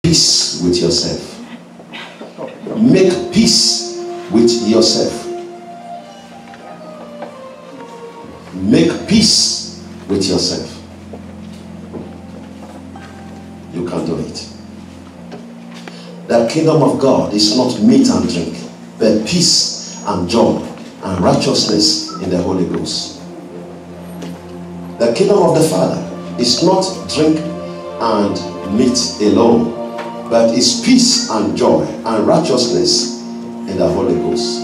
peace with yourself. Make peace with yourself. Make peace with yourself. You can do it. The kingdom of God is not meat and drink, but peace and joy and righteousness in the Holy Ghost. The kingdom of the Father is not drink and meat alone, but is peace and joy and righteousness in the Holy Ghost.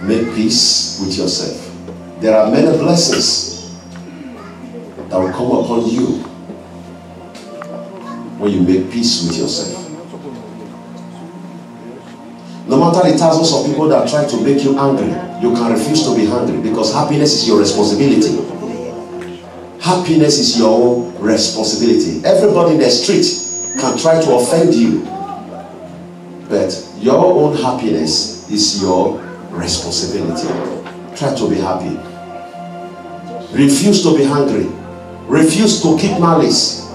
Make peace with yourself. There are many blessings that will come upon you when you make peace with yourself. No matter the thousands of people that try to make you angry, you can refuse to be angry, because happiness is your responsibility. Happiness is your own responsibility. Everybody in the street can try to offend you, but your own happiness is your responsibility. Try to be happy. Refuse to be angry. Refuse to keep malice.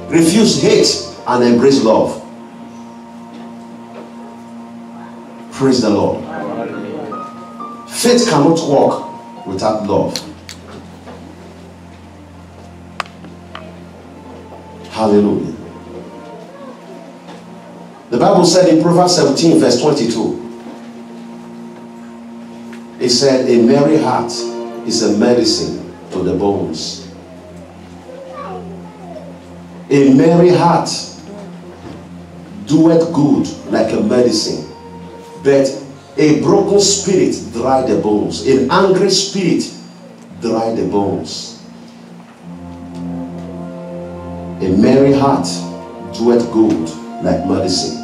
Refuse hate and embrace love. Praise the Lord. Faith cannot walk without love. Hallelujah. The Bible said in Proverbs 17 verse 22, it said, a merry heart is a medicine to the bones. A merry heart doeth good like a medicine, but a broken spirit dry the bones. An angry spirit dry the bones. A merry heart doeth good like medicine.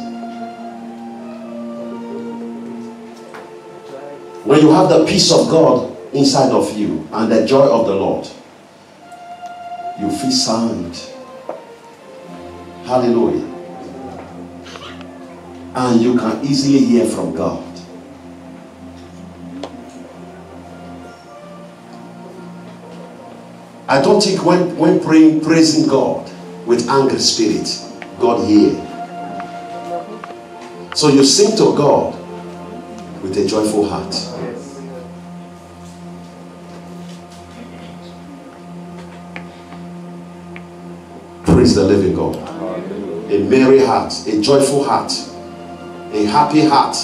When you have the peace of God inside of you and the joy of the Lord, you feel sound. Hallelujah. And you can easily hear from God. I don't think when praying, praising God with angry spirit, God hears. So you sing to God with a joyful heart. Praise the living God. A merry heart, a joyful heart, a happy heart,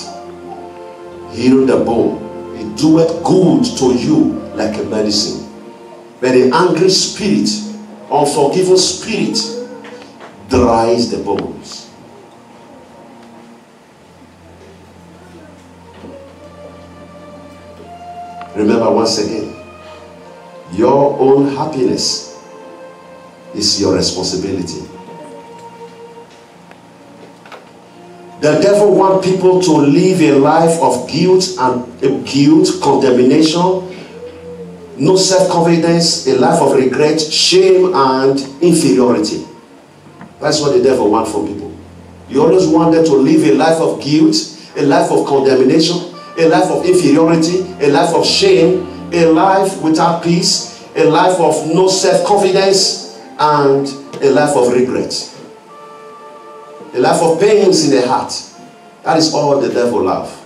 heal the bone. It doeth good to you like a medicine. But an angry spirit, unforgiving spirit, dries the bones. Remember once again, your own happiness is your responsibility. The devil wants people to live a life of guilt, condemnation, no self-confidence, a life of regret, shame, and inferiority. That's what the devil wants from people. You always want them to live a life of guilt, a life of condemnation, a life of inferiority, a life of shame, a life without peace, a life of no self-confidence, and a life of regret. A life of pains in the heart. That is all the devil loves.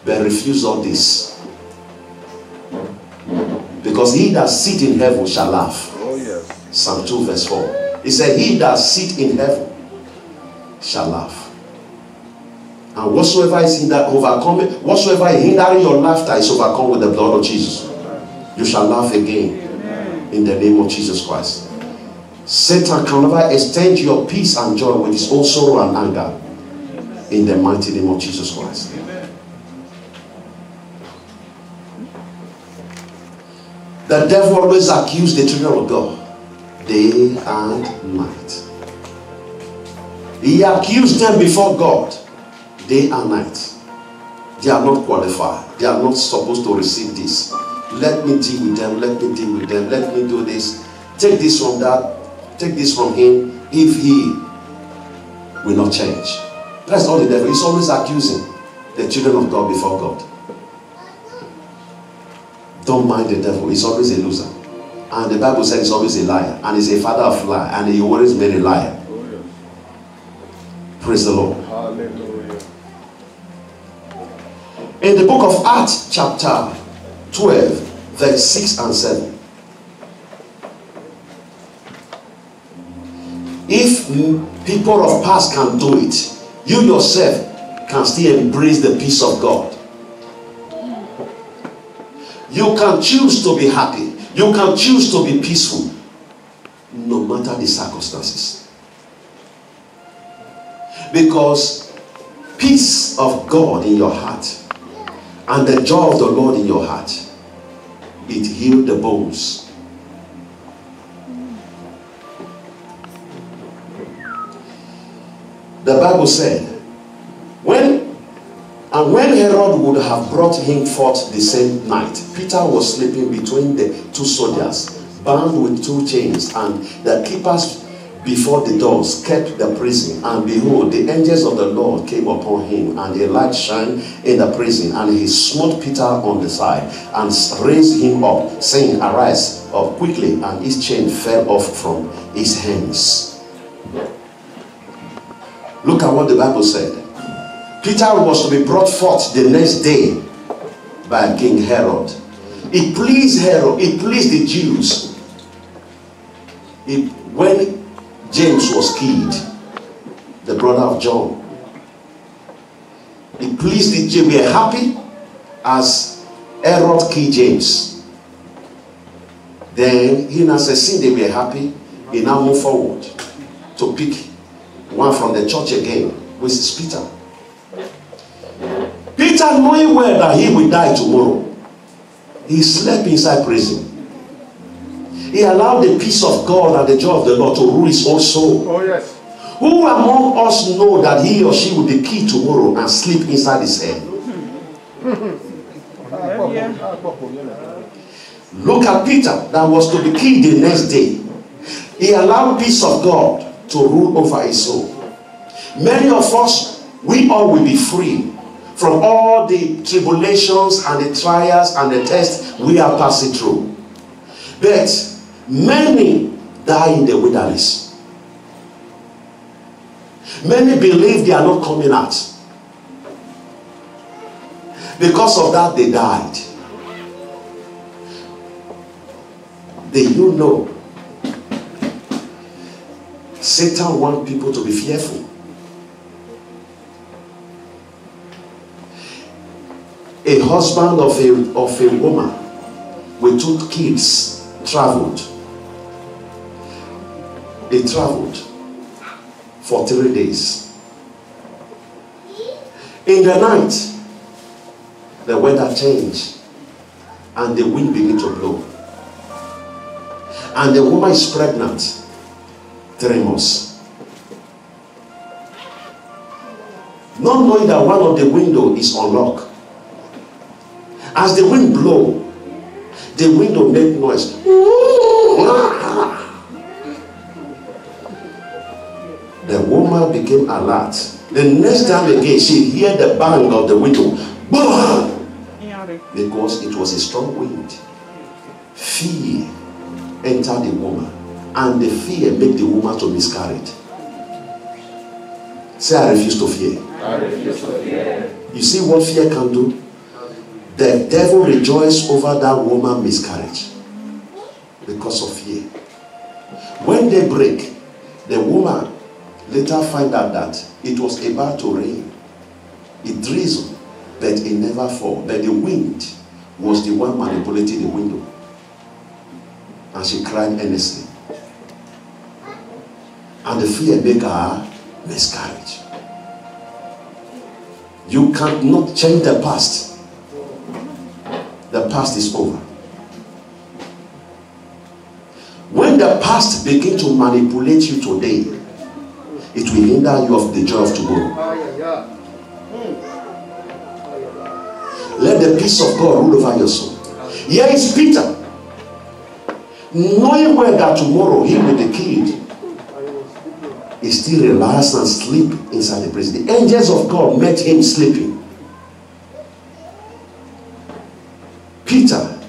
But refuse all this. Because he that sit in heaven shall laugh. Oh, yes. Psalm 2 verse 4. He said, he that sit in heaven shall laugh. And whatsoever is overcoming, whatsoever is hindering your laughter is overcome with the blood of Jesus. You shall laugh again. Amen. In the name of Jesus Christ. Satan can never extend your peace and joy with his own sorrow and anger. In the mighty name of Jesus Christ. Amen. The devil always accused the children of God day and night. He accused them before God day and night. They are not qualified. They are not supposed to receive this. Let me deal with them. Let me deal with them. Let me do this. Take this from that. Take this from him. If he will not change. That's all the devil. He's always accusing the children of God before God. Don't mind the devil. He's always a loser. And the Bible says he's always a liar. And he's a father of lie. And he always been a liar. Oh, yes. Praise the Lord. Hallelujah. In the book of Acts, chapter 12, verse 6 and 7. If people of past can do it, you yourself can still embrace the peace of God. You can choose to be happy. You can choose to be peaceful, no matter the circumstances. Because peace of God in your heart and the joy of the Lord in your heart, it healed the bones. The Bible said, when Herod would have brought him forth the same night, Peter was sleeping between the two soldiers, bound with two chains, and the keepers before the doors kept the prison. And behold, the angels of the Lord came upon him, and a light shined in the prison, and he smote Peter on the side and raised him up, saying, Arise up quickly, and his chain fell off from his hands. Look at what the Bible said. Peter was to be brought forth the next day by King Herod. It pleased Herod, it pleased the Jews. When James was killed, the brother of John, it pleased the Jews. We are happy as Herod killed James. Then he now said, since they were happy, he now moved forward to pick one from the church again, which is Peter. Peter, knowing well that he will die tomorrow, he slept inside prison. He allowed the peace of God and the joy of the Lord to rule his own soul. Oh, yes. Who among us know that he or she will be killed tomorrow and sleep inside his head? Look at Peter that was to be killed the next day. He allowed peace of God to rule over his soul. Many of us, we all will be free from all the tribulations and the trials and the tests we are passing through. But many die in the wilderness. Many believe they are not coming out. Because of that, they died. Do you know? Satan wants people to be fearful. A husband of a woman with two kids traveled. They traveled for 3 days. In the night, the weather changed and the wind began to blow. And the woman is pregnant 3 months. Not knowing that one of the windows is unlocked. As the wind blow, the window make noise. The woman became alert. The next time again, she heard the bang of the window. Because it was a strong wind. Fear entered the woman, and the fear made the woman to miscarry. Say, I refuse to fear. I refuse to fear. You see what fear can do? The devil rejoiced over that woman's miscarriage because of fear. When they break, the woman later find out that it was about to rain. It drizzled, but it never fall. But the wind was the one manipulating the window. And she cried earnestly. And the fear made her miscarriage. You cannot change the past. The past is over. When the past begins to manipulate you today, it will hinder you of the joy of tomorrow. Let the peace of God rule over your soul. Here is Peter, knowing well that tomorrow he will be killed. He still relaxed and sleep inside the prison. The angels of God met him sleeping. Peter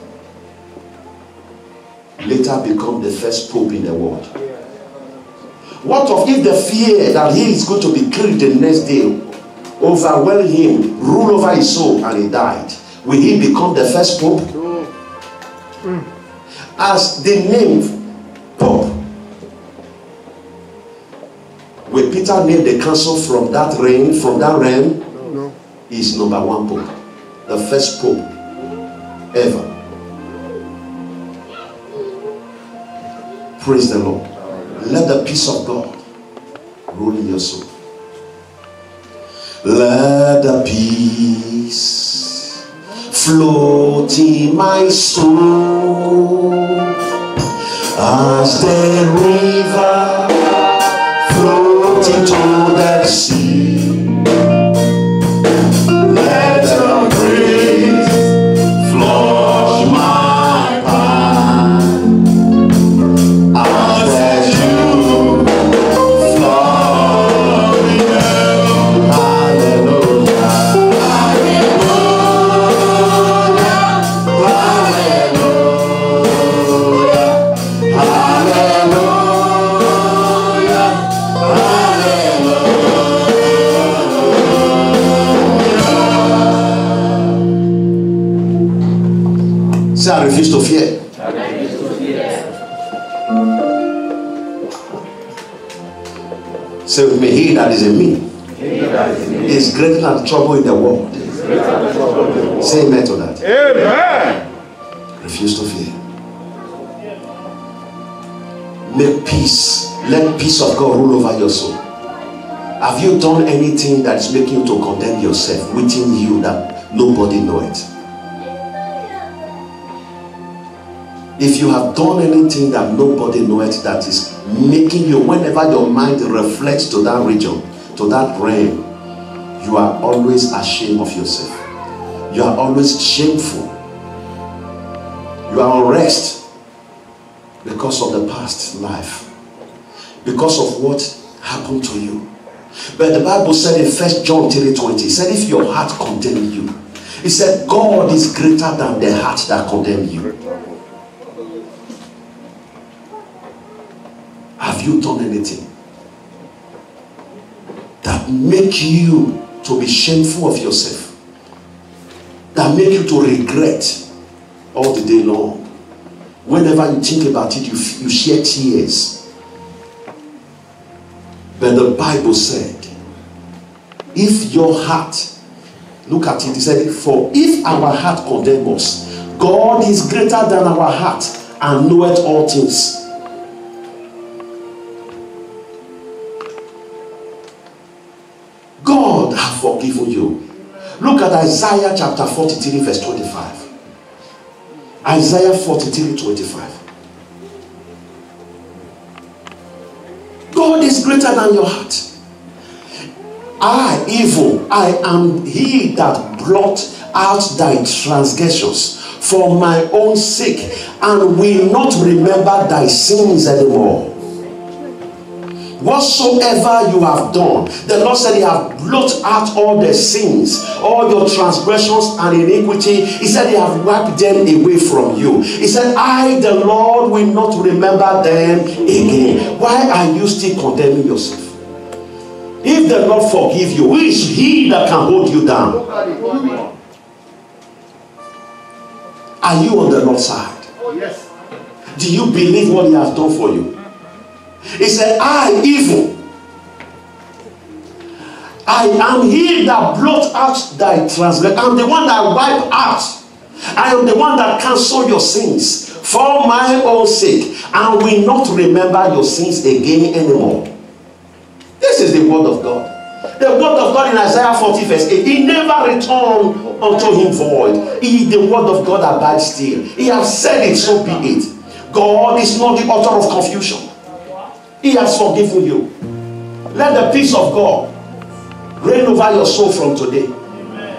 later Peter become the first pope in the world? What of if the fear that he is going to be killed the next day overwhelmed him, rule over his soul, and he died? Will he become the first pope? As the name pope, will Peter name the council from that reign? From that realm? No. He is number one pope, the first pope ever. Praise the Lord. Let the peace of God rule in your soul. Let the peace float in my soul as the river floats into the sea. Let the breeze flush my path as the dew falling down. Hallelujah, hallelujah, hallelujah, hallelujah. Say, I refuse to fear. Say with me, he that is in me is greater than the trouble in the world. Say amen to that. Amen. Refuse to fear. Make peace. Let peace of God rule over your soul. Have you done anything that is making you to condemn yourself within you that nobody knows it? If you have done anything that nobody knows, that is making you, whenever your mind reflects to that region, to that realm, you are always ashamed of yourself. You are always shameful. You are unrest because of the past life, because of what happened to you. But the Bible said in 1 John 3:20, it said, if your heart condemn you, it said God is greater than the heart that condemn you. Have you done anything that make you to be shameful of yourself, that make you to regret all the day long? Whenever you think about it, you shed tears. But the Bible said, if your heart, look at it, it said, for if our heart condemn us, God is greater than our heart and knoweth all things. God has forgiven you. Look at Isaiah chapter 43 verse 25. Isaiah 43:25. God is greater than your heart. I, evil, I am he that blot out thy transgressions for my own sake, and will not remember thy sins anymore. Whatsoever you have done, the Lord said he have blotted out all the sins, all your transgressions and iniquity. He said he have wiped them away from you. He said, I, the Lord, will not remember them again. Why are you still condemning yourself? If the Lord forgive you, who is he that can hold you down? Are you on the Lord's side? Yes. Do you believe what he has done for you? He said, I, evil, I am he that blot out thy transgression. I am the one that wipe out. I am the one that cancel your sins for my own sake, and will not remember your sins again anymore. This is the word of God. The word of God in Isaiah 40 verse 8. He never returned unto him void. The word of God abides still. He has said it, so be it. God is not the author of confusion. He has forgiven you. Let the peace of God reign over your soul from today. Amen.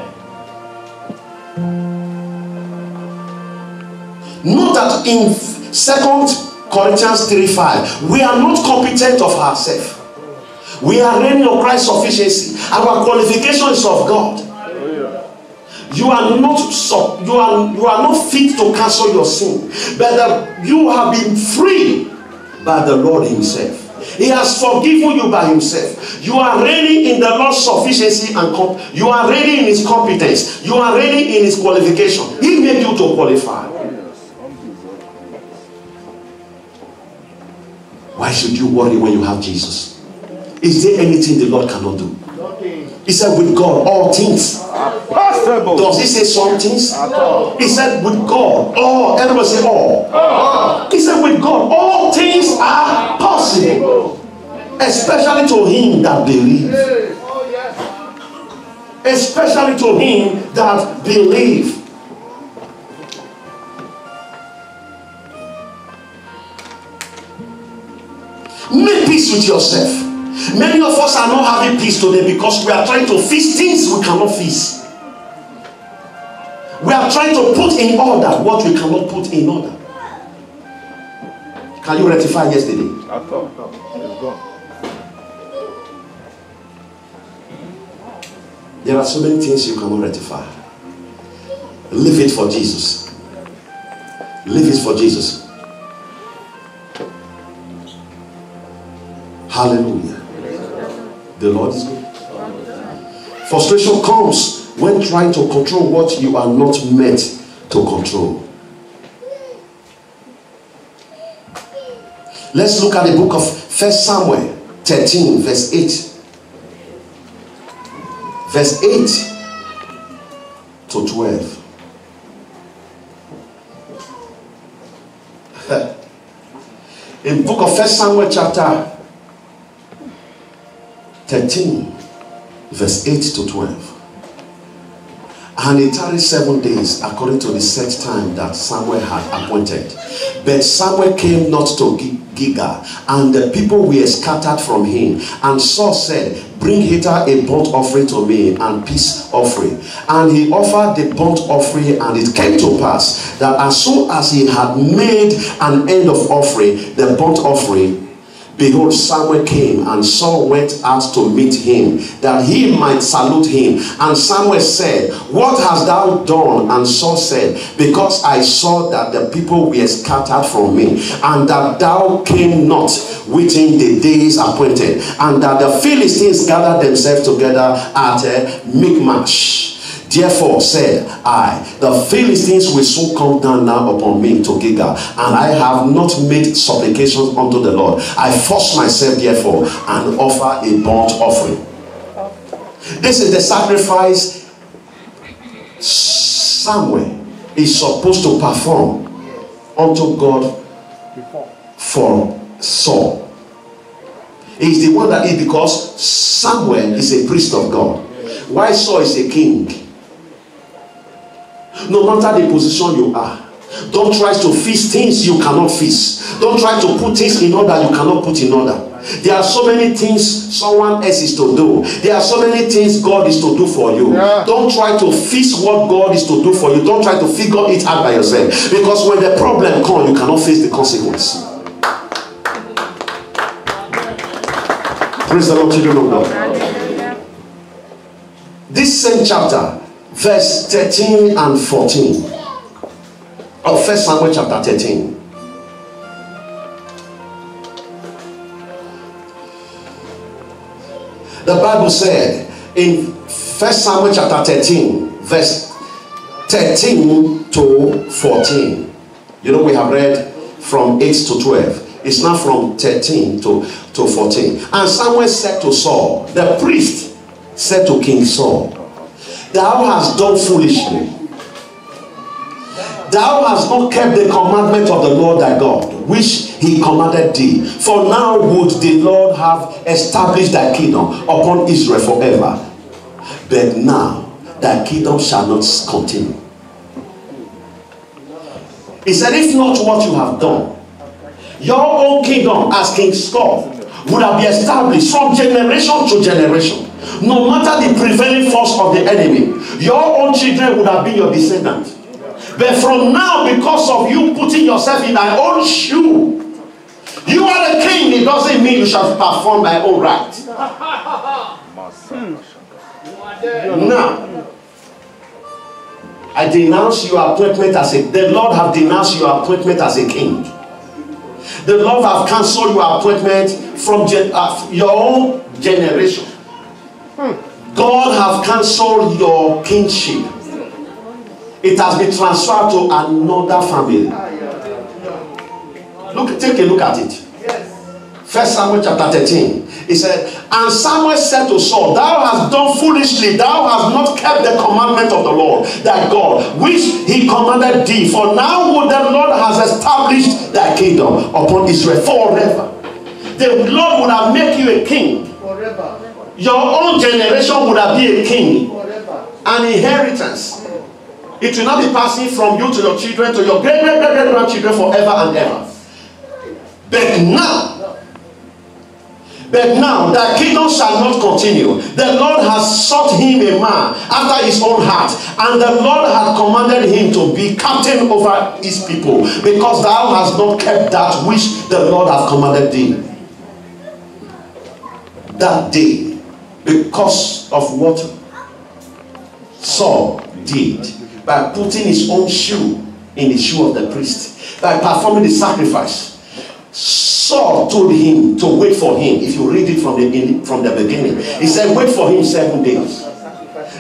Note that in 2 Corinthians 3:5, we are not competent of ourselves. We are reigning of Christ's sufficiency. Our qualification is of God. You are not fit to cancel your sin, but you have been free by the Lord himself. He has forgiven you by himself. You are ready in the Lord's sufficiency and you are ready in his competence. You are ready in his qualification. He made you to qualify. Why should you worry when you have Jesus? Is there anything the Lord cannot do? He said with God all things are possible. Does he say some things? He said with God all. Everybody say all. He said with God all things are possible. Especially to him that believes. Especially to him that believes. Make peace with yourself. Many of us are not having peace today because we are trying to fix things we cannot fix. We are trying to put in order what we cannot put in order. Can you rectify yesterday? It's gone. There are so many things you cannot rectify. Leave it for Jesus. Leave it for Jesus. Hallelujah. The Lord is good. Frustration comes when trying to control what you are not meant to control. Let's look at the book of 1 Samuel 13 verse 8. Verse 8 to 12. In the book of 1 Samuel chapter 13 verse 8 to 12. And it tarried 7 days according to the set time that Samuel had appointed. But Samuel came not to Gilgal, and the people were scattered from him. And Saul said, bring hither a burnt offering to me, and peace offering. And he offered the burnt offering, and it came to pass that as soon as he had made an end of offering the burnt offering, behold, Samuel came, and Saul went out to meet him, that he might salute him. And Samuel said, what hast thou done? And Saul said, because I saw that the people were scattered from me, and that thou came not within the days appointed, and that the Philistines gathered themselves together at Michmash. Therefore said I, the Philistines will soon come down now upon me to Gilgal, and I have not made supplications unto the Lord. I force myself therefore and offer a burnt offering. This is the sacrifice Samuel is supposed to perform unto God for Saul. He is the one that is, because Samuel is a priest of God, while Saul is a king. No matter the position you are, don't try to fix things you cannot fix. Don't try to put things in order you cannot put in order. There are so many things someone else is to do. There are so many things God is to do for you. Don't try to fix what God is to do for you. Don't try to figure it out by yourself, because when the problem comes, you cannot face the consequence. Praise the Lord, children of God. This same chapter, verse 13 and 14 of 1 Samuel chapter 13. The Bible said in 1 Samuel chapter 13 verse 13 to 14. You know, we have read from 8 to 12. It's now from 13 to 14. And Samuel said to Saul, the priest said to King Saul, thou hast done foolishly. Thou hast not kept the commandment of the Lord thy God, which he commanded thee. For now would the Lord have established thy kingdom upon Israel forever. But now thy kingdom shall not continue. He said, if not what you have done, your own kingdom as King Saul would have been established from generation to generation. No matter the prevailing force of the enemy, your own children would have been your descendants. But from now, because of you putting yourself in thy own shoe, you are the king. It doesn't mean you shall perform thy own right. Now, I denounce your appointment as the Lord have denounced your appointment as a king. The Lord have cancelled your appointment from your own generation. God have cancelled your kingship. It has been transferred to another family. Take a look at it. 1 Samuel chapter 13. He said, and Samuel said to Saul, thou hast done foolishly, thou hast not kept the commandment of the Lord thy God, which he commanded thee. For now would the Lord has established thy kingdom upon Israel forever. The Lord would have made you a king forever. Your own generation would have been a king forever. An inheritance. It will not be passing from you to your children to your great-great-great-grandchildren forever and ever. But now thy kingdom shall not continue. The Lord has sought him a man after his own heart, and the Lord had commanded him to be captain over his people, because thou hast not kept that which the Lord hath commanded thee. That day, because of what Saul did, by putting his own shoe in the shoe of the priest, by performing the sacrifice, Saul told him to wait for him. If you read it from the beginning, he said wait for him 7 days,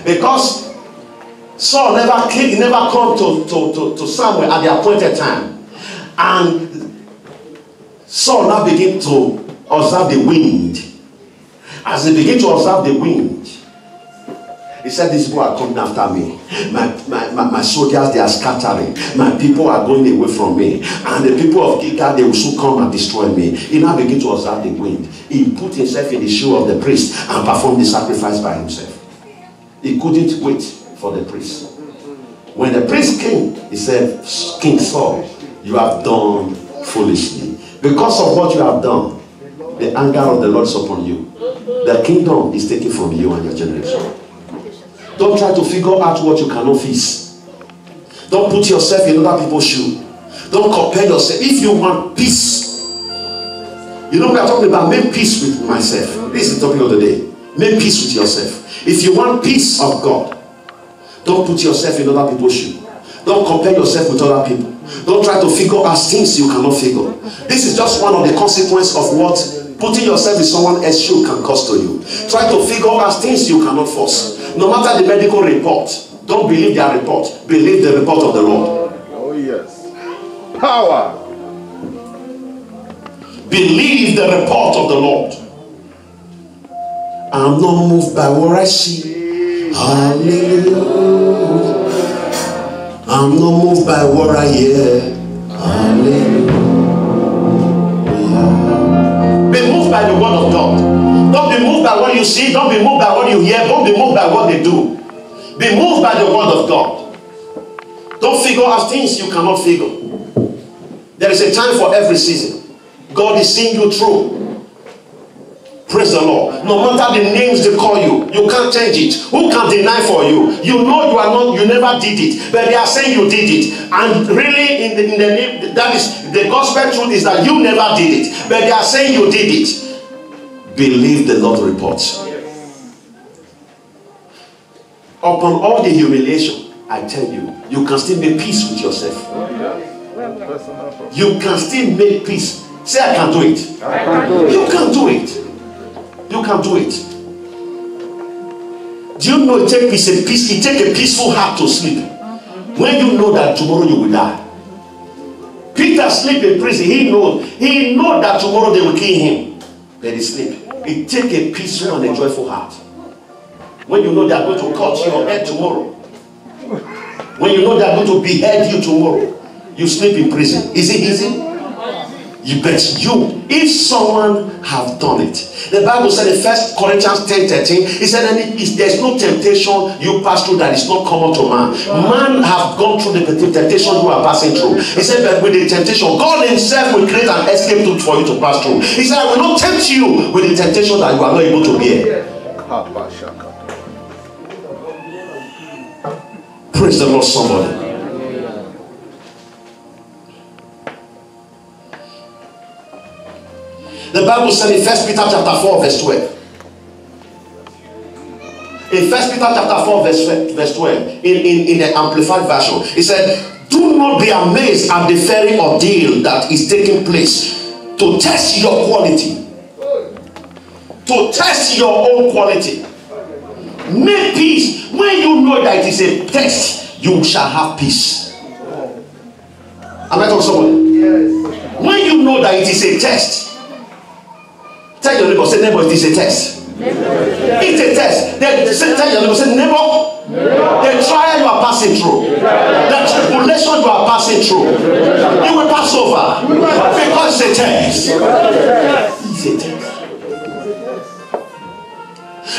because Saul never come to Samuel at the appointed time. And Saul now began to observe the wind. As he began to observe the wind, he said, these people are coming after me. My soldiers, they are scattering. My people are going away from me. And the people of Gilgal, they will soon come and destroy me. He now began to observe the wind. He put himself in the shoe of the priest and performed the sacrifice by himself. He couldn't wait for the priest. When the priest came, he said, King Saul, you have done foolishly. Because of what you have done, the anger of the Lord is upon you. The kingdom is taken from you and your generation. Don't try to figure out what you cannot fix. Don't put yourself in other people's shoes. Don't compare yourself. If you want peace, we are talking about make peace with myself. This is the topic of the day. Make peace with yourself. If you want peace of God, don't put yourself in other people's shoes. Don't compare yourself with other people. Don't try to figure out things you cannot figure. This is just one of the consequences of what putting yourself in someone else's shoe can cost to you. Try to figure out things you cannot force. No matter the medical report, don't believe their report. Believe the report of the Lord. Oh yes. Power. Believe the report of the Lord. I'm not moved by what I see. Hallelujah. I'm not moved by what I hear. Hallelujah. Be moved by the word of God. Don't be moved by what you see. Don't be moved by what you hear. Don't be moved by what they do. Be moved by the word of God. Don't figure out things you cannot figure. There is a time for every season. God is seeing you through. Praise the Lord. No matter the names they call you, you can't change it. Who can deny for you? You know you are not, you never did it, but they are saying you did it. And really, in the name, that is the gospel truth is that you never did it, but they are saying you did it. Believe the Lord's report. Upon all the humiliation, I tell you, you can still make peace with yourself. You can still make peace. Say, I can do it. I can do it. You can do it. You can do it. Do you know it takes a peaceful heart to sleep when you know that tomorrow you will die? Peter sleep in prison. He knows that tomorrow they will kill him, but he sleep. It takes a peaceful and a joyful heart. When you know they are going to cut your head tomorrow, when you know they are going to behead you tomorrow, you sleep in prison. Is it easy? You bet you, if someone have done it. The Bible said in 1 Corinthians 10:13, it said, there's no temptation you pass through that is not common to man. Man have gone through the temptation you are passing through. He said, but with the temptation, God himself will create an escape route for you to pass through. He said, I will not tempt you with the temptation that you are not able to bear. Praise the Lord, somebody. The Bible said in 1 Peter chapter 4 verse 12. In 1 Peter chapter 4 verse 12, in the Amplified Version, it said, do not be amazed at the fiery ordeal that is taking place to test your quality. To test your own quality. Make peace. When you know that it is a test, you shall have peace. Am I talking to someone? Yes. When you know that it is a test, tell your neighbor, say, neighbor, it is a test. It's a test. Then tell your neighbor, say, neighbor, the trial you are passing through, the tribulation you are passing through, you will pass over. Because it's a test. It's a test.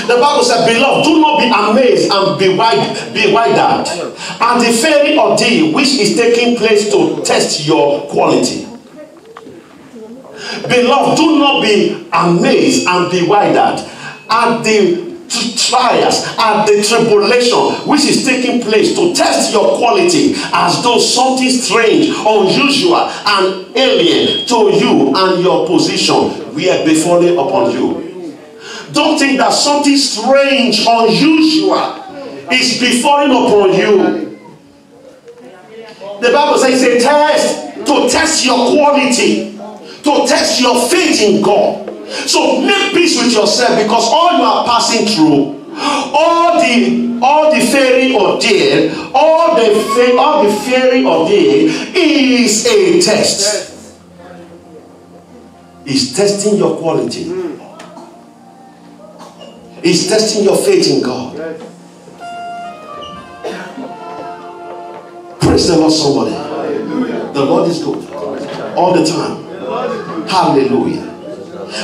The Bible said, beloved, do not be amazed and be widened at the fiery ordeal which is taking place to test your quality. Beloved, do not be amazed and be widened at the trials, at the tribulation which is taking place to test your quality, as though something strange, unusual, and alien to you and your position were befalling upon you. Don't think that something strange, unusual is befalling upon you. The Bible says it's a test to test your quality, to test your faith in God. So make peace with yourself, because all you are passing through, all the fiery ordeal, all the fiery ordeal is a test. It's testing your quality. It's testing your faith in God. Praise the Lord, somebody. The Lord is good all the time. Hallelujah.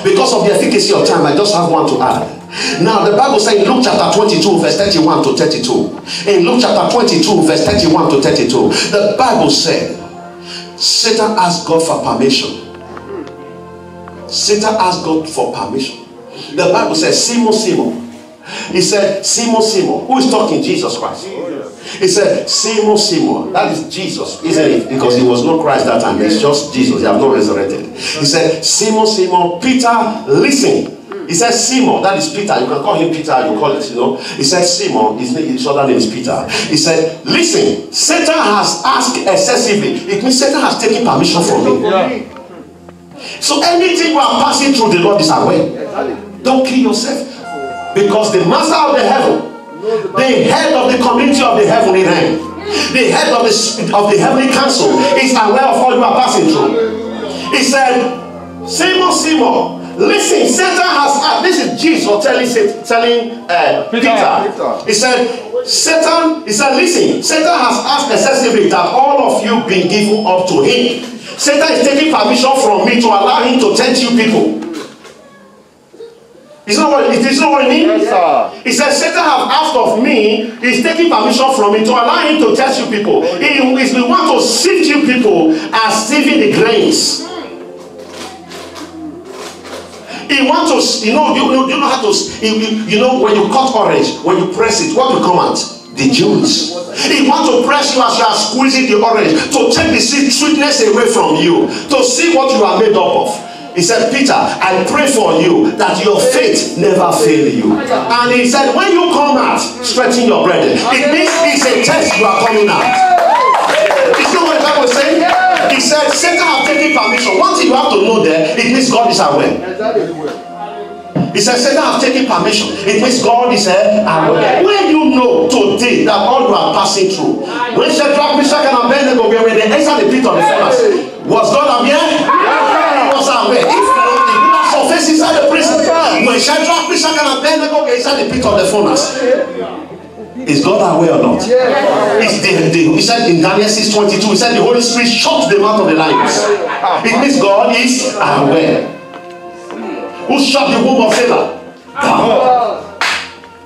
Because of the efficacy of time, I just have one to add. Now the Bible says in Luke chapter 22 verse 31 to 32. In Luke chapter 22 verse 31 to 32, the Bible said Satan asked God for permission. Satan asked God for permission. The Bible says, Simon, Simon. He said, Simon, Simon. Who is talking? Jesus Christ. He said, Simon, Simon. That is Jesus, isn't it? Because he was not Christ that time. It's just Jesus. He has not resurrected. He said, Simon, Simon. Peter, listen. He said, Simon. That is Peter. You can call him Peter. You call it, He said, Simon. His other name is Peter. He said, listen. Satan has asked excessively. It means Satan has taken permission from me. So anything you are passing through, the Lord is aware. Don't kill yourself. Because the master of the heaven, the head of the community of the heavenly realm, the head of the heavenly council is aware of what you are passing through. He said, Simon, Simon, listen, Satan has asked. This is Jesus telling Peter. He said, listen, Satan has asked excessively that all of you been given up to him. Satan is taking permission from me to allow him to tempt you people. It's not what it means? Yes, sir. He says, Satan have asked of me, he's taking permission from me to allow him to test you people. He want to sift you people as sieving the grains. He wants to, you know how to, when you cut orange, when you press it, what will come out? The juice. He wants to press you as you are squeezing the orange, to take the sweetness away from you, to see what you are made up of. He said, Peter, I pray for you that your faith never fail you. And he said, when you come out, stretching your brethren, it means it's a test you are coming out. You see what the Bible is saying? He said, Satan have taken permission. One thing you have to know there, it means God is aware. He said, Satan have taken permission. It means God is aware. When you know today that all you are passing through, when Shadrach, Meshach, and Abednego were when they entered the pit of the furnace, was God aware? He was aware. If not, surface inside the prison. When Shadrach, Meshach, and Abednego were inside the pit of the furnace, is God aware or not? He said in Daniel 6:22, he said the Holy Spirit shut the mouth of the lions. It means God is aware. Who shut the womb of Sarah? God.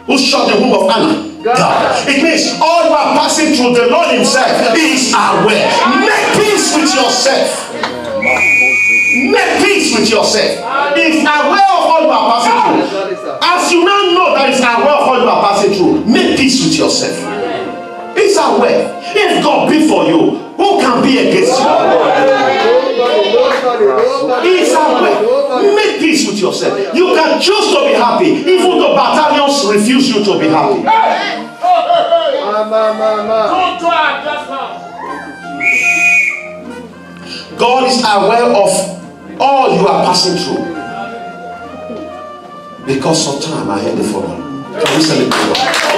Who shut the womb of Anna? God. It means all you are passing through, the Lord himself is aware. Make peace with yourself. Make peace with yourself. He's aware of all you are passing through. As you now know that he's aware of all you are passing through, make peace with yourself. He's aware. If God be for you, who can be against you? He's aware. Make peace with yourself. yourself. You can choose to be happy, even though battalions refuse you to be happy. God is aware of all you are passing through. Because of time, I had the phone. Can we celebrate God?